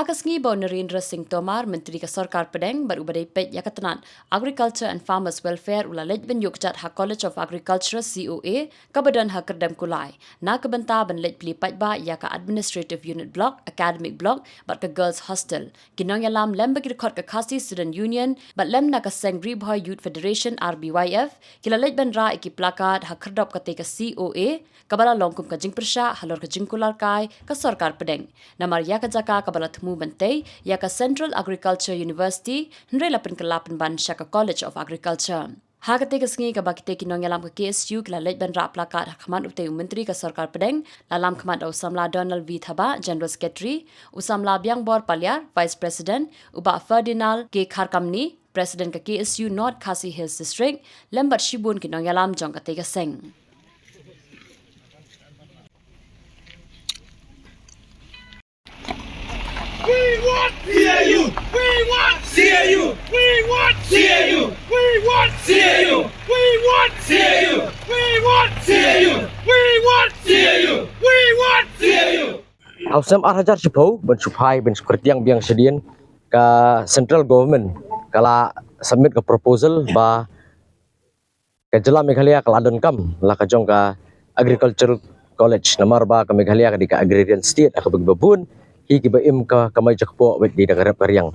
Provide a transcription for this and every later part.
Hakasngi Bo Narendra Singh Tomar, Menteri ke Sarkar Pedang, berubadai pet yakatanan Agriculture and Farmers Welfare ulalej ben yukjat ha College of Agriculture COA, kabadan ha Kerdam Kulai. Na kebenta ben lej pli patba ya ka Administrative Unit Block, Academic Block, bat ke Girls Hostel. Kinong yalam lem bagi rekod ke Khasi Student Union, bat lem na ke Seng Ribhoy Youth Federation RBYF, kila lej ben ra iki plakat ha Kerdop kate ke COA, kabala longkum ke Jing Persha, halor ke Jing Kular Kai, ke Sarkar Pedang. Namar ya ke Jaka kabala temu bentai ya ke Central Agriculture University hendrai lapan ke lapan ban Shaka College of Agriculture. Ha kate ke sengi ke bakite kinong yalam ke KSU kila lej ban ra plakat khman upte menteri ke Sarkar Pedang lalam khman usamla Donald V Thaba General Secretary usamla Biang Bor Palyar Vice President uba Ferdinand K Kharkamni President ke KSU North Khasi Hills District lembat shibun kinong yalam jong kate ke seng. We want CAU! We want CAU! We want CAU! We want CAU! We want CAU! We want CAU! We want CAU! We want CAU! Ausam Arhajar Chipau ben Supai ben Sukrtiang biang sedian ke central government kala submit ke proposal ba ke Jela Meghalaya ke Ladon Kam la ka jong ka agricultural college namar ba ke Meghalaya ke di ka agrarian state ka begbabun hi ki baim ka kamai jakpo bet di negara Periang.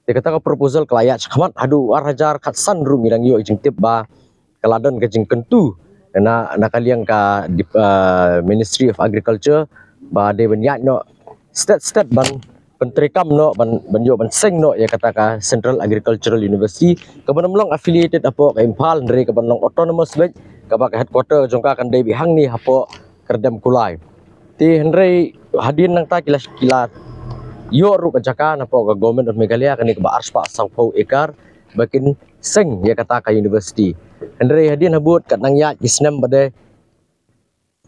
Dia kata ka proposal kelayak khmat adu Arhajar khatsan ru milang yo jing tip ba ke Ladon ke jing kentu na kaliang ka di Ministry of Agriculture ba de banyak no state ban pentrikam no ban yo ban seng no ya kata ka Central Agricultural University ka banamlong affiliated apo ka Impal dari ka banlong autonomous bet ka ba ka headquarter jongka kan dei bihang ni apo Kerdam Kulai ti hendrai hadin nang ta kilas yo ru ka jaka apo ka government of Meghalaya kan ka ba arspa sangpau ekar bakin seng ya kata ka university hendrai hadin habut kat nang ya isnam bade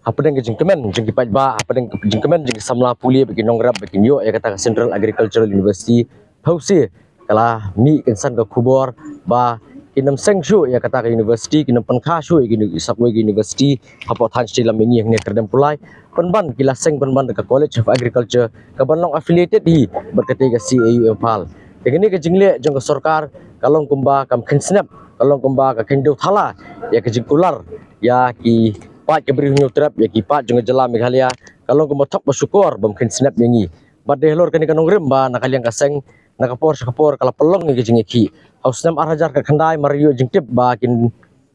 apa dengan jengkemen jengkipat ba apa dengan jengkemen jeng samla puli bagi nongrap bagi yo ya kata Central Agricultural University pausi kala mi insan ke kubor ba kinam seng shu ya kata ke university kinam penkha shu gini sakwe university apa than stilam ini yang Kerdam Kulai penban kila seng penban ke College of Agriculture ke banlong affiliated hi berkata ke CAU Impal dengan ni ke jengle jeng ke sarkar kalong kumba kam kensnap kalong kumba ke kendau thala ya ke jengkular ya ki pat ke beri nyutrap ya kipat jeng Jela Meghalaya kalau ko matok bersyukur bamkin snap yangi bad dehlor kan kanong rem ba nakaliang kaseng nakapor kala pelong ngi jeng ki hausnam Arhajar ka khandai mario jeng tip ba kin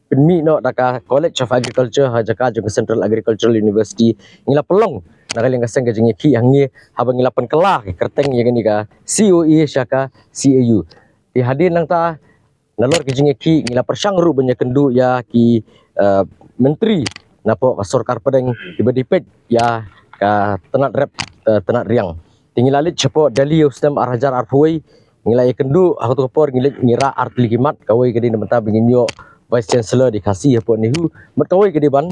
penmi no daka College of Agriculture ha jaka jeng Central Agricultural University ngila pelong nakaliang kaseng jeng ki yang ni habang ngila pen kelah kerteng ya gani ka COE syaka CAU di hadir nang ta nalor ke jeng ki ngila persang ru banyak kendu ya ki menteri napo ka Sarkar Pedang tiba dipet ya ka tenat rep tenat riang tinggi lalit cepo dali ustam Arhajar Arpuai ngilai kendu aku tu por ngira artli kimat kawai kedi nementa binginyo vice chancellor dikasih apo nihu mat kawai kedi ban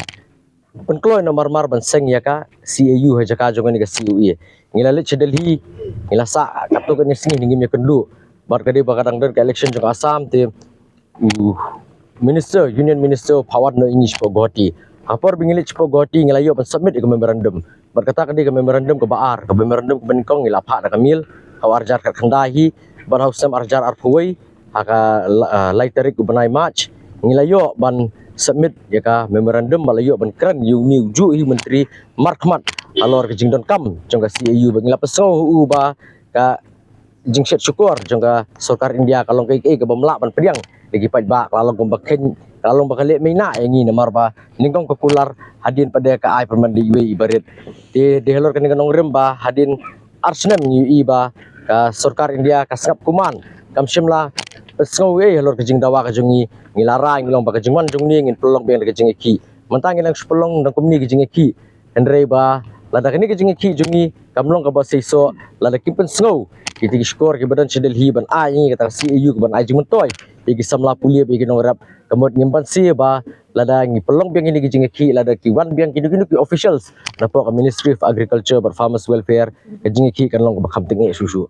penkloi nomor mar ban seng ya ka CAU ha jaka jongan ka COE ngilalit cedelhi ngilasa katu kan singi ningimnya kendu bar kedi bakadang dan ke election jong Assam te minister union minister power no English pogoti apor bingilit cepo goti ngelayo ban submit ke memorandum berkata kadi ke memorandum ke baar ke memorandum ke benkong ngilapha da kamil Arhajar ka khandahi ban hausam Arhajar Arpuai aka laiterik ubanai march ngelayo ban submit ya ka memorandum malayo ban kran uni uju hi menteri markhmat alor ke jingdon kam jongga CAU bangila peso ba ka jingset syukur jongga Sarkar India kalong ke bamla ban pediang lagi pat ba kalong kumbaken kalong bakalik mina yang ini namar ba ningkong kekular hadin pada ka ai permandi UI ibarat di helor kan nong rem ba hadin arsnam UI ba ka Sarkar India ka sangap kuman kam shimla pesngau helor ke jing dawa ka jungi ngilara ngilong ba ka jingwan jungni ngin pelong beng ka jingi ki mentang ngilang sepelong dang kumni ka jingi ki hendrei ba lada kini ka jingi ki jungi kamlong ka ba seiso lada kimpen sngau kiti skor ki badan sedelhi ban ai kata CAU ban ai jingmentoy igi samla pulia igi nongrap kemud nyimpan si ba lada ngi pelong biang ini gijing ki lada ki wan biang kini ki officials napo ka Ministry of Agriculture but Farmers Welfare gijing ki kan long bakam tingi susu